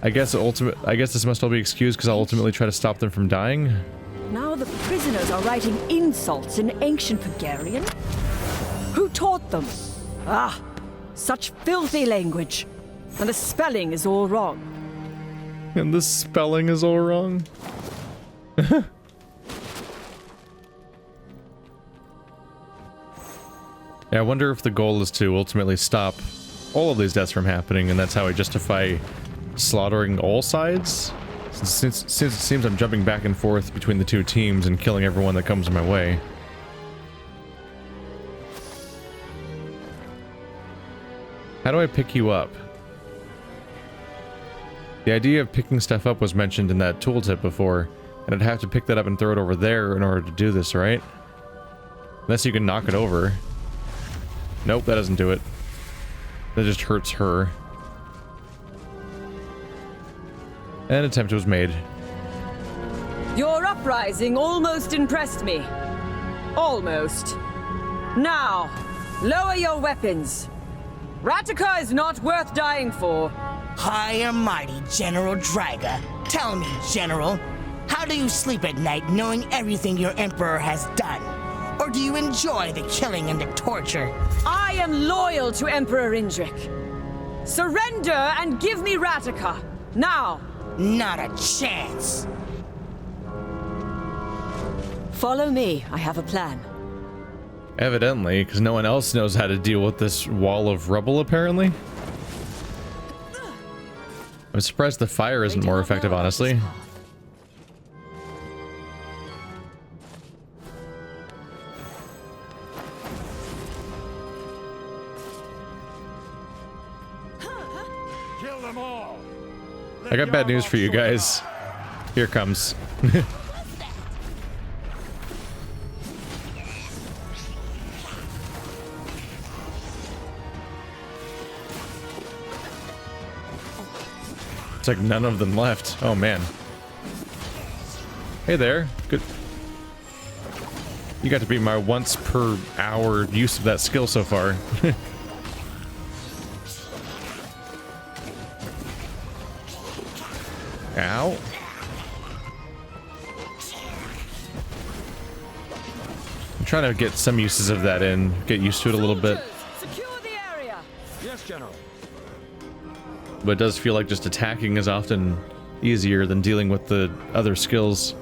I guess this must all be excused because I'll ultimately try to stop them from dying. Now the prisoners are writing insults in ancient Bulgarian? Who taught them? Ah, such filthy language. And the spelling is all wrong. And the spelling is all wrong. Yeah, I wonder if the goal is to ultimately stop all of these deaths from happening, and that's how I justify slaughtering all sides? Since it seems I'm jumping back and forth between the two teams and killing everyone that comes my way. How do I pick you up? The idea of picking stuff up was mentioned in that tooltip before, and I'd have to pick that up and throw it over there in order to do this, right? Unless you can knock it over. Nope, that doesn't do it. That just hurts her. An attempt was made. Your uprising almost impressed me. Almost. Now, lower your weapons. Ratica is not worth dying for. High and mighty General Draga. Tell me, General, how do you sleep at night knowing everything your Emperor has done? Or do you enjoy the killing and the torture? I am loyal to Emperor Indrik. Surrender and give me Ratica. Now. Not a chance. Follow me. I have a plan. Evidently, because no one else knows how to deal with this wall of rubble, apparently. I'm surprised the fire isn't more effective, honestly. Kill them all. I got bad news for you guys. Here it comes. It's like none of them left. Oh man. Hey there. Good. You got to be my once per hour use of that skill so far. Ow. I'm trying to get some uses of that in, get used to it a little bit. Secure the area. Yes, General. But it does feel like just attacking is often easier than dealing with the other skills.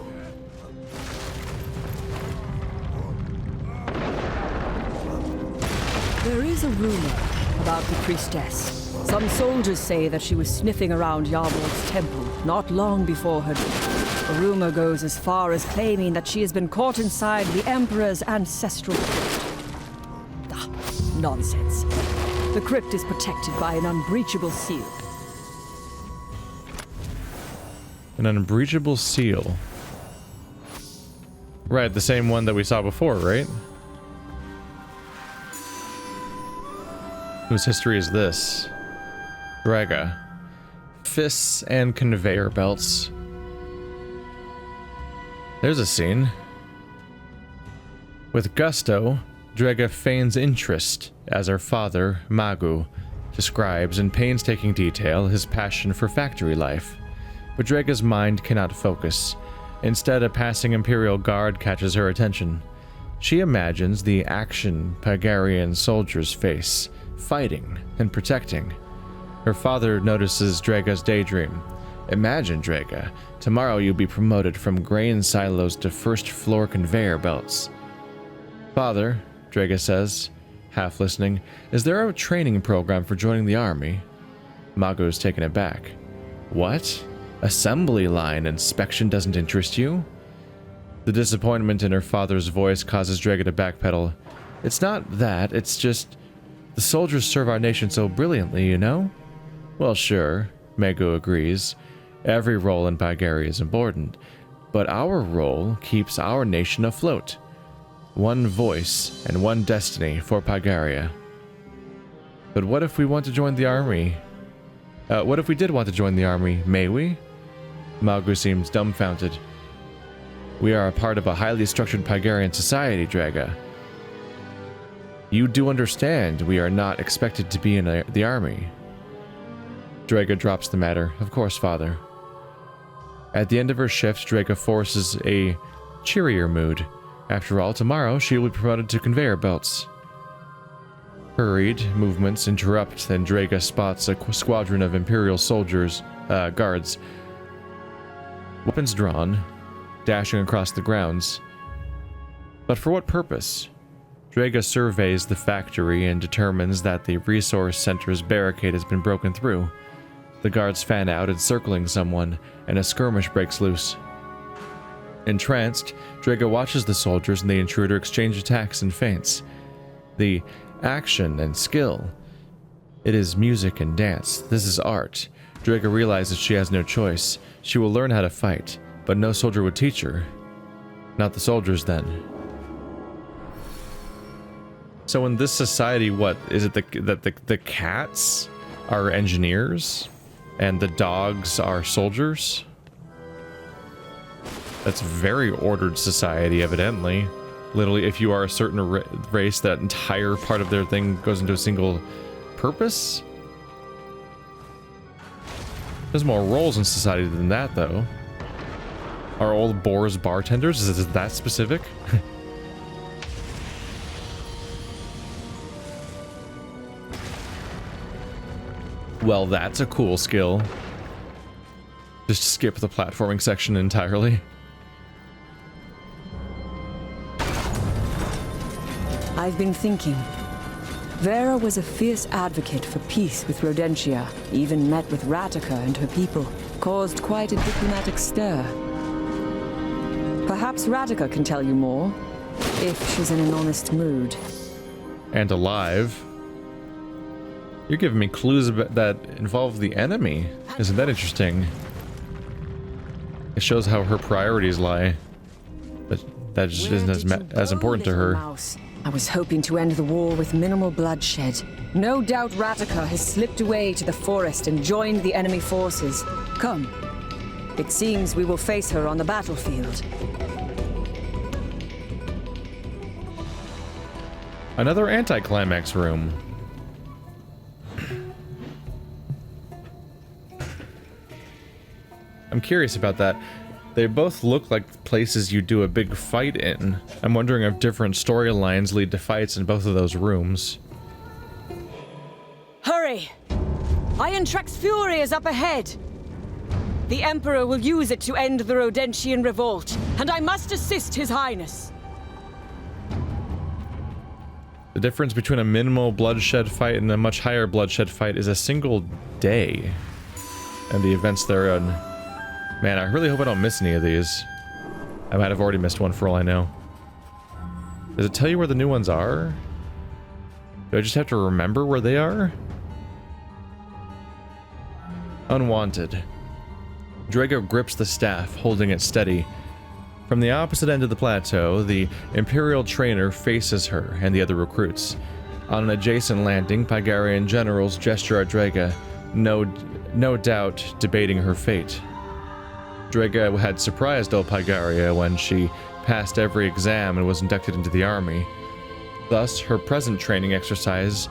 There is a rumor about the priestess. Some soldiers say that she was sniffing around Yarwald's temple not long before her death. The rumor goes as far as claiming that she has been caught inside the Emperor's ancestral crypt. Ah, nonsense. The crypt is protected by an unbreachable seal. An unbreachable seal. Right, the same one that we saw before, right? Whose history is this? Draga. Fists and conveyor belts. There's a scene. With gusto, Draga feigns interest as her father, Magu, describes in painstaking detail his passion for factory life. But Draga's mind cannot focus. Instead, a passing Imperial guard catches her attention. She imagines the action Pagarian soldiers face, fighting and protecting. Her father notices Draga's daydream. Imagine, Draga, tomorrow you'll be promoted from grain silos to first floor conveyor belts. Father, Draga says, half listening, is there a training program for joining the army? Magu's taken aback. What? Assembly line inspection doesn't interest you? The disappointment in her father's voice causes Draga to backpedal. It's not that, it's just... the soldiers serve our nation so brilliantly, you know? Well, sure, Magu agrees. Every role in Bulgaria is important, but our role keeps our nation afloat. One voice and one destiny for Bulgaria. But what if we want to join the army? What if we did want to join the army? May we? Magu seems dumbfounded. We are a part of a highly structured Bulgarian society, Draga. You do understand we are not expected to be in the army. Draga drops the matter. Of course, father. At the end of her shift, Draga forces a cheerier mood. After all, tomorrow she will be promoted to conveyor belts. Hurried movements interrupt, then Draga spots a squadron of Imperial soldiers, guards. Weapons drawn, dashing across the grounds. But for what purpose? Draga surveys the factory and determines that the resource center's barricade has been broken through. The guards fan out, encircling someone, and a skirmish breaks loose. Entranced, Draga watches the soldiers and the intruder exchange attacks and feints. The action and skill. It is music and dance. This is art. Draga realizes she has no choice. She will learn how to fight, but no soldier would teach her. Not the soldiers, then. So in this society, what is it that the cats are engineers and the dogs are soldiers? That's a very ordered society, evidently. Literally, if you are a certain race, that entire part of their thing goes into a single purpose? There's more roles in society than that, though. Are all boars bartenders? Is it that specific? Well, that's a cool skill. Just skip the platforming section entirely. I've been thinking. Vera was a fierce advocate for peace with Rodentia, even met with Ratica and her people, caused quite a diplomatic stir. Perhaps Ratica can tell you more, if she's in an honest mood. And alive. You're giving me clues that involve the enemy. Isn't that interesting? It shows how her priorities lie. But that just isn't as important to her. Mouse? I was hoping to end the war with minimal bloodshed. No doubt Ratica has slipped away to the forest and joined the enemy forces. Come. It seems we will face her on the battlefield. Another anticlimax room. I'm curious about that. They both look like places you do a big fight in. I'm wondering if different storylines lead to fights in both of those rooms. Hurry! Iron Trek's fury is up ahead. The Emperor will use it to end the Rodentian revolt, and I must assist His Highness. The difference between a minimal bloodshed fight and a much higher bloodshed fight is a single day. And the events therein. Man, I really hope I don't miss any of these. I might have already missed one for all I know. Does it tell you where the new ones are? Do I just have to remember where they are? Unwanted. Drago grips the staff, holding it steady. From the opposite end of the plateau, the Imperial trainer faces her and the other recruits. On an adjacent landing, Pygarian generals gesture at Draga, no doubt debating her fate. Draga had surprised old Pygaria when she passed every exam and was inducted into the army. Thus, her present training exercises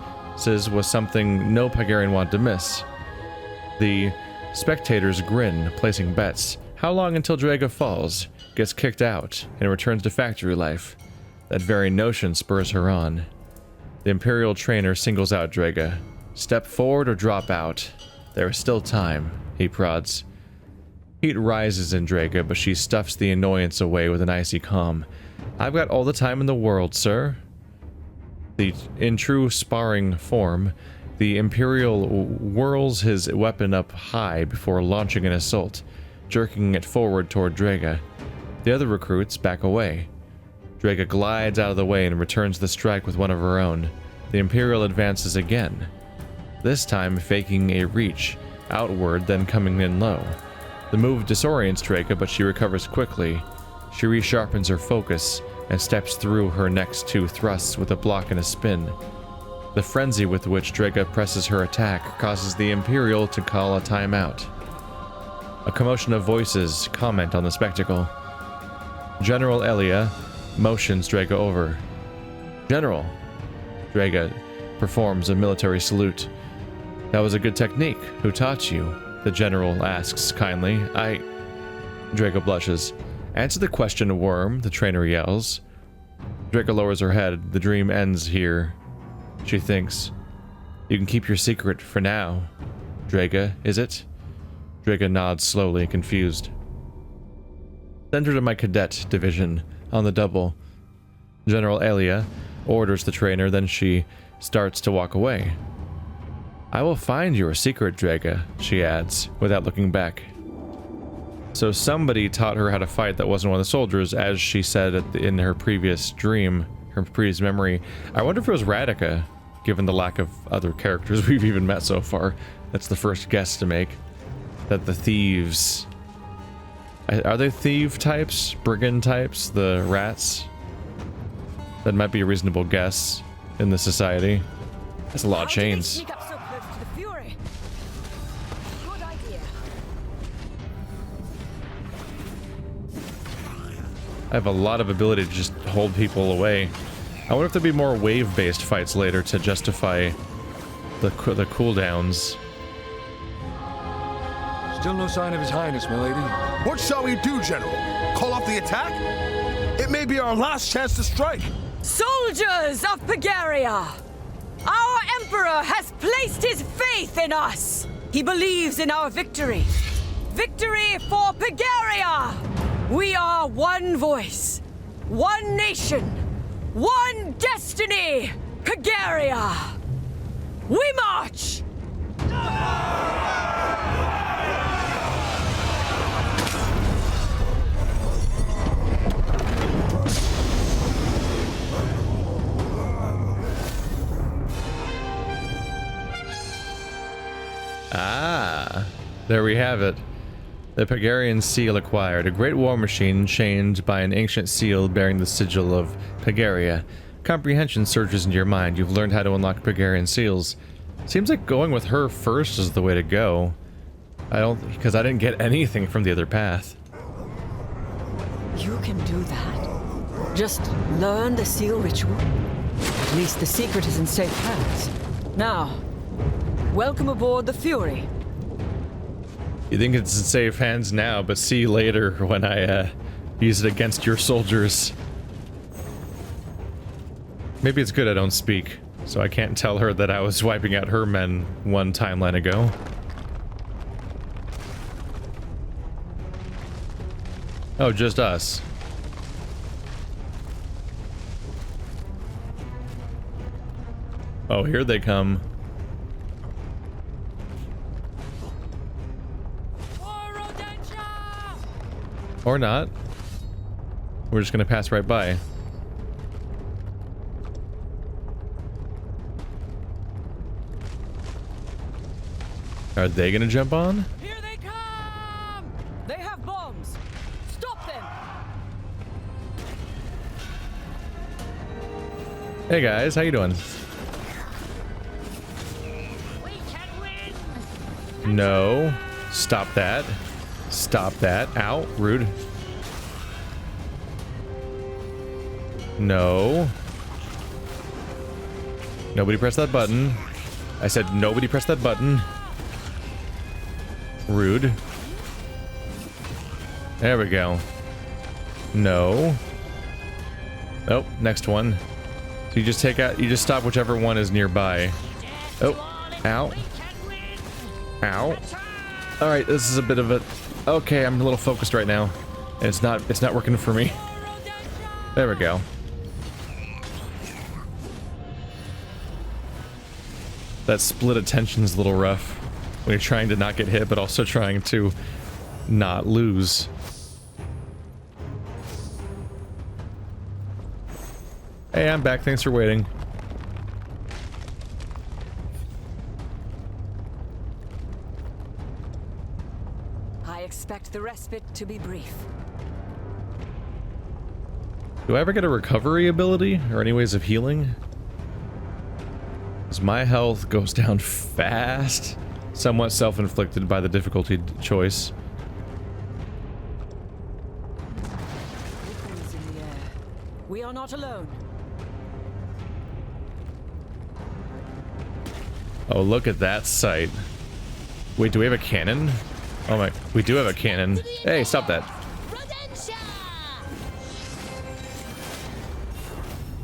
was something no Pygarian wanted to miss. The spectators grin, placing bets. How long until Draga falls, gets kicked out, and returns to factory life? That very notion spurs her on. The Imperial trainer singles out Draga. Step forward or drop out. There is still time, he prods. Heat rises in Draga, but she stuffs the annoyance away with an icy calm. I've got all the time in the world, sir. In true sparring form, the Imperial whirls his weapon up high before launching an assault, jerking it forward toward Draga. The other recruits back away. Draga glides out of the way and returns the strike with one of her own. The Imperial advances again, this time faking a reach, outward then coming in low. The move disorients Draga, but she recovers quickly. She resharpens her focus and steps through her next two thrusts with a block and a spin. The frenzy with which Draga presses her attack causes the Imperial to call a timeout. A commotion of voices comment on the spectacle. General Elia motions Draga over. General! Draga performs a military salute. That was a good technique. Who taught you? The general asks kindly. Draco blushes. Answer the question, worm, the trainer yells. Draco lowers her head. The dream ends here. She thinks. You can keep your secret for now. Draga, is it? Draga nods slowly, confused. Send her to my cadet division, on the double. General Elia orders the trainer, then she starts to walk away. I will find your secret, Draga, she adds, without looking back. So somebody taught her how to fight that wasn't one of the soldiers, as she said in her previous dream, her previous memory. I wonder if it was Radica, given the lack of other characters we've even met so far. That's the first guess to make. That the thieves... Are they thief types? Brigand types? The rats? That might be a reasonable guess in the society. That's a lot of chains. Sneak up so close to the Fury? Good idea. I have a lot of ability to just hold people away. I wonder if there'd be more wave-based fights later to justify the cooldowns. Still no sign of His Highness, milady. What shall we do, General? Call off the attack? It may be our last chance to strike. Soldiers of Pagaria! Our Emperor has placed his faith in us! He believes in our victory. Victory for Pagaria! We are one voice, one nation, one destiny! Pagaria! We march! Ah, there we have it. The Pagarian seal acquired, a great war machine chained by an ancient seal bearing the sigil of Pagaria. Comprehension surges into your mind. You've learned how to unlock Pagarian seals. Seems like going with her first is the way to go. Because I didn't get anything from the other path. You can do that? Just learn the seal ritual? At least the secret is in safe hands. Now, welcome aboard the Fury. You think it's in safe hands now, but see later when I use it against your soldiers. Maybe it's good I don't speak, so I can't tell her that I was wiping out her men one timeline ago. Oh, just us. Oh, here they come. Or not. We're just gonna pass right by. Are they gonna jump on? Here they come! They have bombs! Stop them! Hey guys, how you doing? We can win! No. Stop that. Stop that. Ow. Rude. No. Nobody press that button. I said nobody press that button. Rude. There we go. No. Oh, next one. So you just take out, you just stop whichever one is nearby. Oh. Ow. Ow. Alright, this is a bit of a... Okay, I'm a little focused right now. And it's not working for me. There we go. That split attention's a little rough. When you're trying to not get hit, but also trying to not lose. Hey, I'm back. Thanks for waiting. I expect the respite to be brief. Do I ever get a recovery ability or any ways of healing? Because my health goes down fast. Somewhat self-inflicted by the difficulty choice. Ripples in the air. We are not alone. Oh, look at that sight. Wait, do we have a cannon? Oh my, we do have a cannon. Hey, stop that.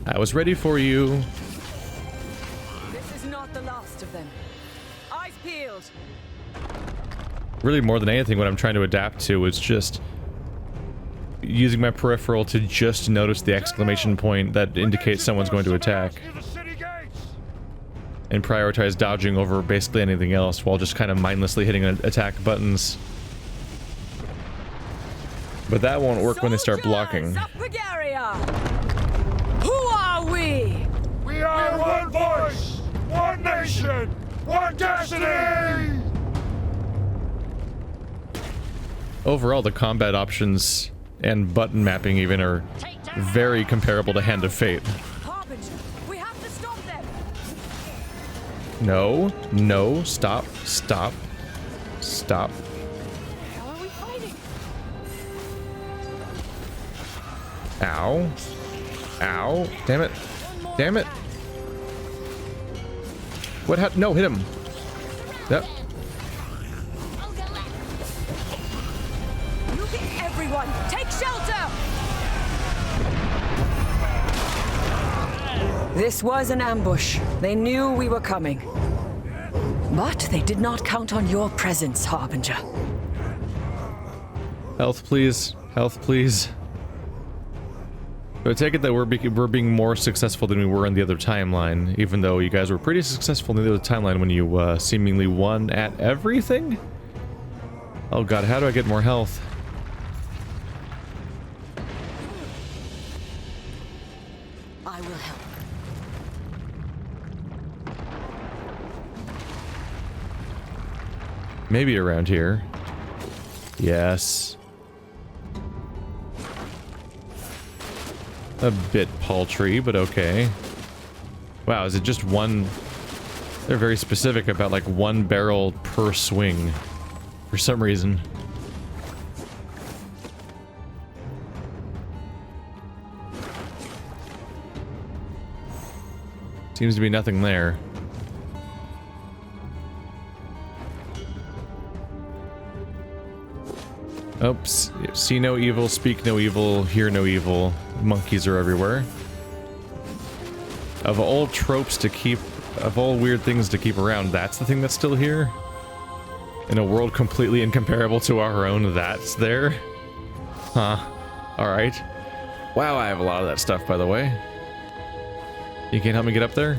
I was ready for you. This is not the last of them. Eyes peeled. Really, more than anything, what I'm trying to adapt to is just using my peripheral to just notice the exclamation point that indicates someone's going to attack. And prioritize dodging over basically anything else while just kind of mindlessly hitting attack buttons. But that won't work when they start blocking. Who are we? We are one voice, one nation, one destiny! Overall, the combat options and button mapping even are very comparable to Hand of Fate. Harbinger, we have to stop them. No, no, stop, stop, stop. How are we fighting? Ow. Ow. Damn it. Damn it. What no, hit him. Yep. Everyone, take shelter! This was an ambush. They knew we were coming. But they did not count on your presence, Harbinger. Health, please. Health, please. But I take it that we're being more successful than we were in the other timeline, even though you guys were pretty successful in the other timeline when you seemingly won at everything? Oh god, how do I get more health? I will help. Maybe around here. Yes. A bit paltry, but okay. Wow, is it just one? They're very specific about like one barrel per swing for some reason. Seems to be nothing there. Oops. See no evil, speak no evil, hear no evil. Monkeys are everywhere. Of all tropes to keep, of all weird things to keep around, that's the thing that's still here? In a world completely incomparable to our own, that's there? Huh. Alright. Wow, I have a lot of that stuff, by the way. You can't help me get up there?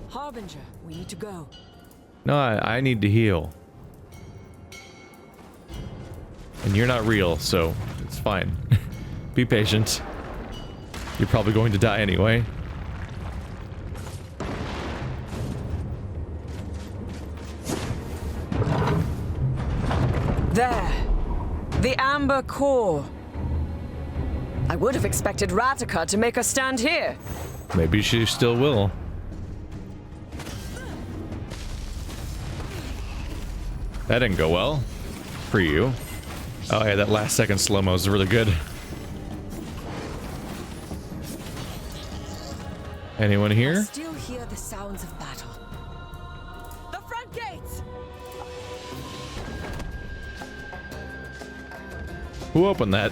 Harbinger, we need to go. No, I need to heal. And you're not real, so it's fine. Be patient. You're probably going to die anyway. There. The amber core. I would have expected Ratika to make us stand here. Maybe she still will. That didn't go well. For you. Oh yeah, that last second slow-mo is really good. Anyone here? I still hear the sounds of battle. The front gates! Who opened that?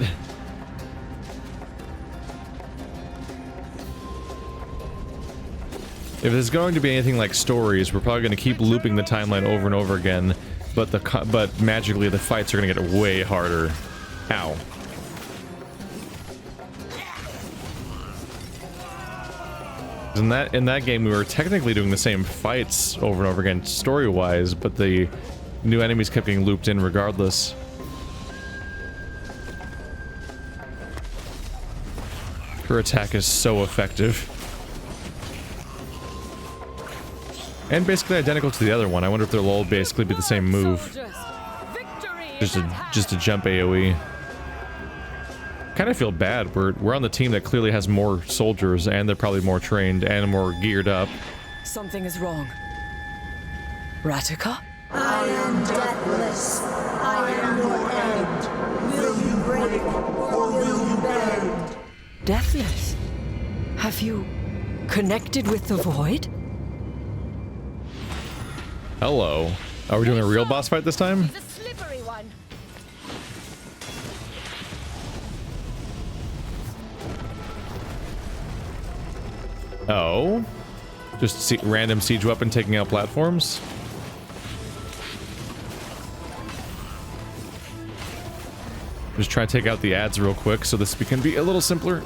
If there's going to be anything like stories, we're probably going to keep looping the timeline over and over again, but magically the fights are going to get way harder. Ow. In that game, we were technically doing the same fights over and over again, story-wise, but the new enemies kept getting looped in regardless. Her attack is so effective. And basically identical to the other one. I wonder if they'll all basically be the same move. Just a jump AoE. Kind of feel bad. We're on the team that clearly has more soldiers, and they're probably more trained and more geared up. Something is wrong. Ratika? I am deathless. I am your end. Will you break or will you bend? Deathless? Have you connected with the void? Hello. Are we doing a real boss fight this time? He's a slippery one. Oh. Just random siege weapon taking out platforms? Just try to take out the ads real quick so this can be a little simpler.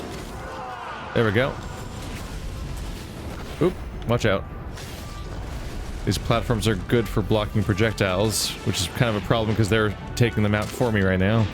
There we go. Oop, watch out. These platforms are good for blocking projectiles, which is kind of a problem because they're taking them out for me right now.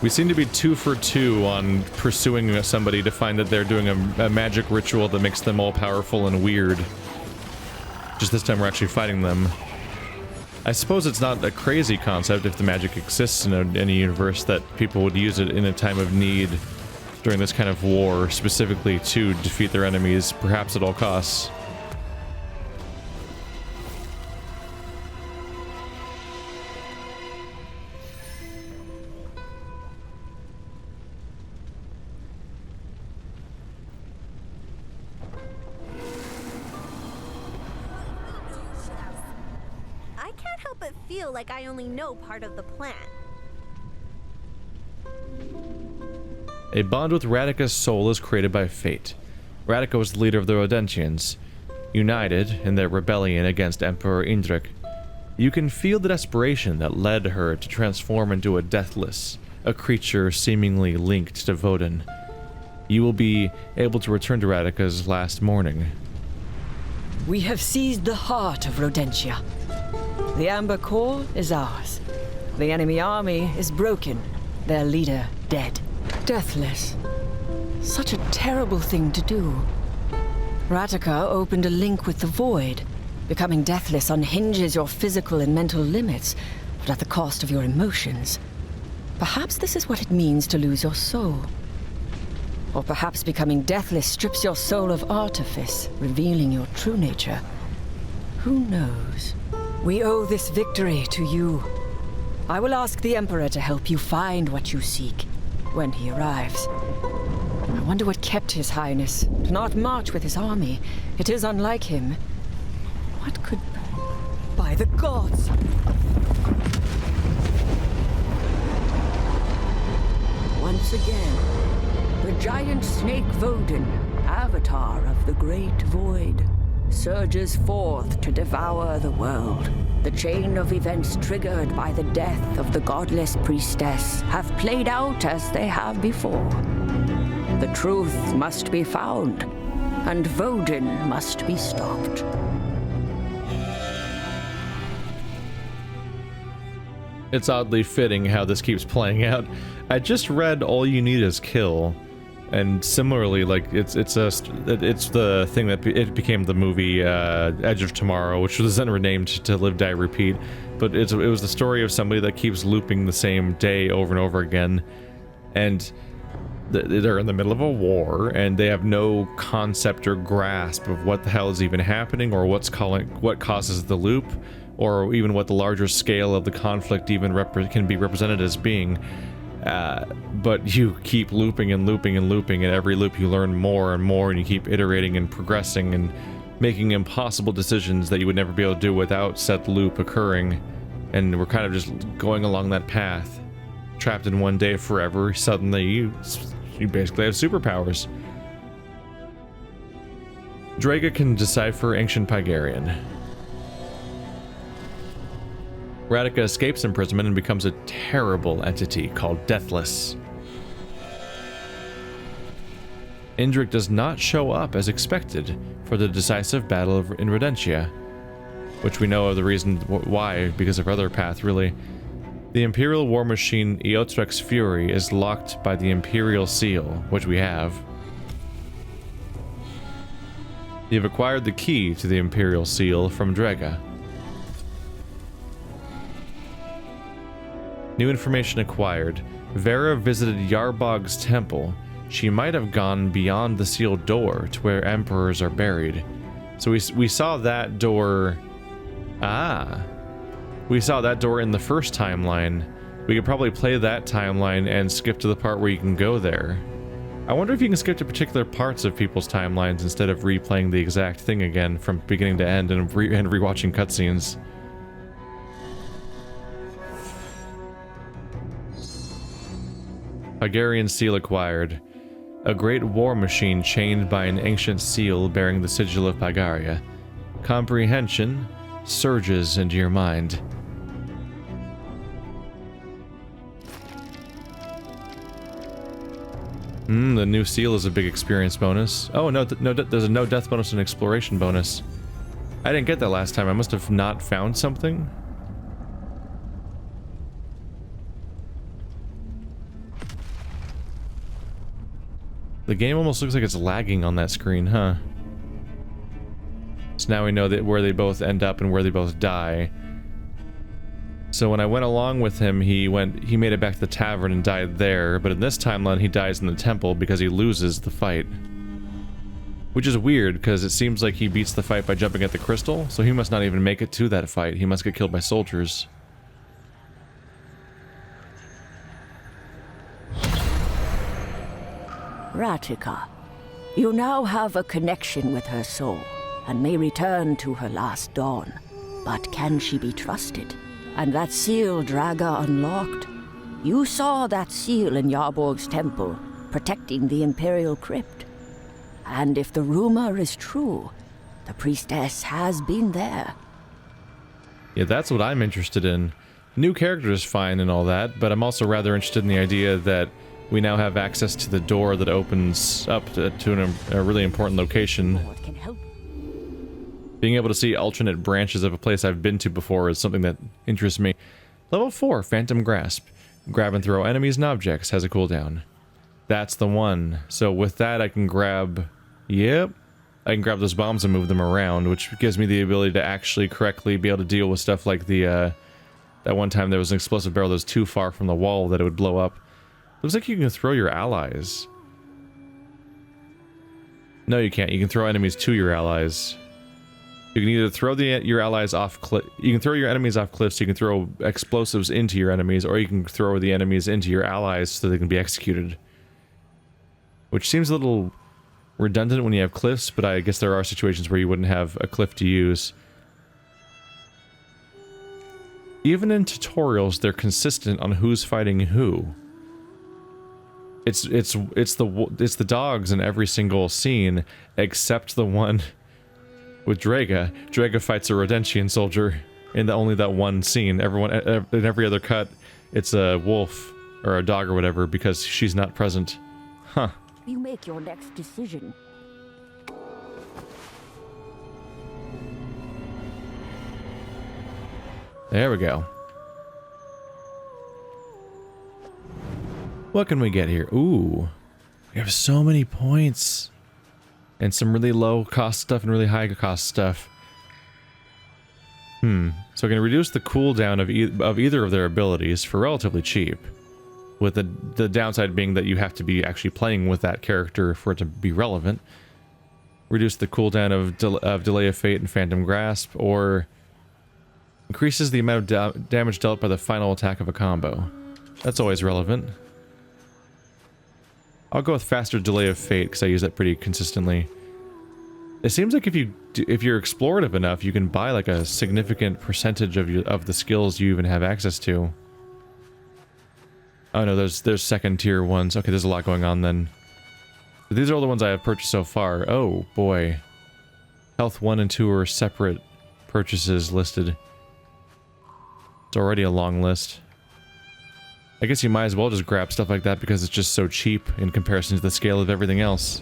We seem to be 2 for 2 on pursuing somebody to find that they're doing a magic ritual that makes them all powerful and weird. Just this time we're actually fighting them. I suppose it's not a crazy concept if the magic exists in a universe that people would use it in a time of need during this kind of war, specifically to defeat their enemies, perhaps at all costs. Like I only know part of the plan. A bond with Radica's soul is created by fate. Radica was the leader of the Rodentians, united in their rebellion against Emperor Indrik. You can feel the desperation that led her to transform into a deathless, a creature seemingly linked to Vodun. You will be able to return to Radica's last morning. We have seized the heart of Rodentia. The Amber Core is ours. The enemy army is broken, their leader dead. Deathless. Such a terrible thing to do. Radica opened a link with the void. Becoming deathless unhinges your physical and mental limits, but at the cost of your emotions. Perhaps this is what it means to lose your soul. Or perhaps becoming deathless strips your soul of artifice, revealing your true nature. Who knows? We owe this victory to you. I will ask the Emperor to help you find what you seek when he arrives. I wonder what kept His Highness to not march with his army. It is unlike him. What could... By the gods! Once again, the giant snake Vodun, avatar of the great void, surges forth to devour the world. The chain of events triggered by the death of the godless priestess have played out as they have before. The truth must be found, and Vodun must be stopped. It's oddly fitting how this keeps playing out. I just read All You Need Is Kill. And similarly, like it's the thing that it became the movie Edge of Tomorrow, which was then renamed to Live, Die, Repeat. But it was the story of somebody that keeps looping the same day over and over again, and they're in the middle of a war, and they have no concept or grasp of what the hell is even happening, or what causes the loop, or even what the larger scale of the conflict even can be represented as being. But you keep looping and looping and looping, and every loop you learn more and more, and you keep iterating and progressing and making impossible decisions that you would never be able to do without said loop occurring. And we're kind of just going along that path, trapped in one day forever. Suddenly you basically have superpowers. Draga can decipher ancient Pygarian. Radica escapes imprisonment and becomes a terrible entity called Deathless. Indrik does not show up as expected for the decisive battle in Rodentia, which we know of the reason why, because of other path, really. The Imperial war machine Eotrek's Fury is locked by the Imperial Seal, which we have. You've acquired the key to the Imperial Seal from Draga. New information acquired. Vera visited Yarbog's temple. She might have gone beyond the sealed door to where emperors are buried. So we saw that door Ah. We saw that door in the first timeline. We could probably play that timeline and skip to the part where you can go there. I wonder if you can skip to particular parts of people's timelines instead of replaying the exact thing again from beginning to end and rewatching cutscenes. Hungarian seal acquired. A great war machine chained by an ancient seal bearing the sigil of Pagaria. Comprehension surges into your mind. The new seal is a big experience bonus. Oh, no, there's a no death bonus and exploration bonus. I didn't get that last time. I must have not found something. The game almost looks like it's lagging on that screen, huh? So now we know that where they both end up and where they both die. So when I went along with him, he made it back to the tavern and died there, but in this timeline he dies in the temple because he loses the fight. Which is weird, because it seems like he beats the fight by jumping at the crystal, so he must not even make it to that fight. He must get killed by soldiers. Ratika, you now have a connection with her soul, and may return to her last dawn. But can she be trusted? And that seal Draga unlocked? You saw that seal in Yarborg's temple, protecting the Imperial crypt. And if the rumor is true, the priestess has been there. Yeah, that's what I'm interested in. New character is fine and all that, but I'm also rather interested in the idea that we now have access to the door that opens up to a really important location. Being able to see alternate branches of a place I've been to before is something that interests me. Level 4, Phantom Grasp. Grab and throw enemies and objects, has a cooldown. That's the one. So with that I can grab... Yep. I can grab those bombs and move them around, which gives me the ability to actually correctly be able to deal with stuff like the, that one time there was an explosive barrel that was too far from the wall that it would blow up. Looks like you can throw your allies. No, you can't. You can throw enemies to your allies. You can either throw your allies off cliff. You can throw your enemies off cliffs. You can throw explosives into your enemies, or you can throw the enemies into your allies so they can be executed. Which seems a little redundant when you have cliffs, but I guess there are situations where you wouldn't have a cliff to use. Even in tutorials, they're consistent on who's fighting who. It's the dogs in every single scene, except the one with Draga. Draga fights a Rodentian soldier in only that one scene. Everyone in every other cut, it's a wolf or a dog or whatever because she's not present. Huh. You make your next decision. There we go. What can we get here? Ooh. We have so many points. And some really low cost stuff and really high cost stuff. So I can reduce the cooldown of either of their abilities for relatively cheap. With the downside being that you have to be actually playing with that character for it to be relevant. Reduce the cooldown of Delay of Fate and Phantom Grasp, or increases the amount of damage dealt by the final attack of a combo. That's always relevant. I'll go with faster Delay of Fate because I use that pretty consistently. It seems like if you're explorative enough, you can buy like a significant percentage of the skills you even have access to. Oh no, there's second tier ones. Okay, there's a lot going on then. But these are all the ones I have purchased so far. Oh boy. Health 1 and 2 are separate purchases listed. It's already a long list. I guess you might as well just grab stuff like that because it's just so cheap in comparison to the scale of everything else.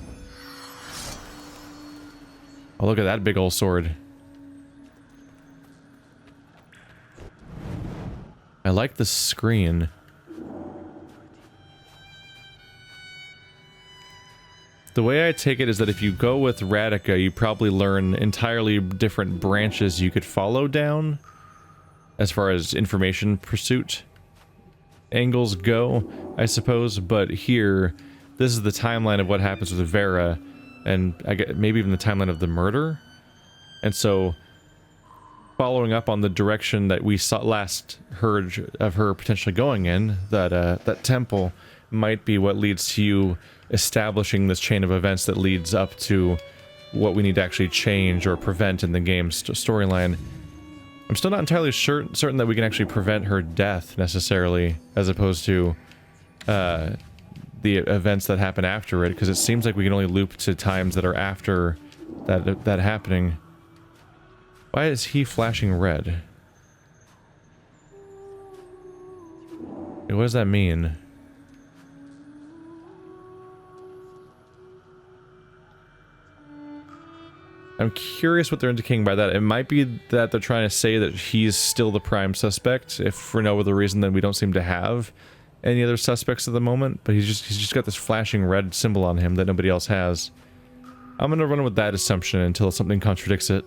Oh, look at that big old sword. I like the screen. The way I take it is that if you go with Ratika, you probably learn entirely different branches you could follow down as far as information pursuit angles go, I suppose, but here, this is the timeline of what happens with Vera, and I get maybe even the timeline of the murder. And so, following up on the direction that we saw last heard of her potentially going in, that temple might be what leads to you establishing this chain of events that leads up to what we need to actually change or prevent in the game's storyline. I'm still not entirely certain that we can actually prevent her death necessarily, as opposed to the events that happen after it, because it seems like we can only loop to times that are after that happening. Why is he flashing red? What does that mean? I'm curious what they're indicating by that. It might be that they're trying to say that he's still the prime suspect, if for no other reason than we don't seem to have any other suspects at the moment, but he's just got this flashing red symbol on him that nobody else has. I'm gonna run with that assumption until something contradicts it.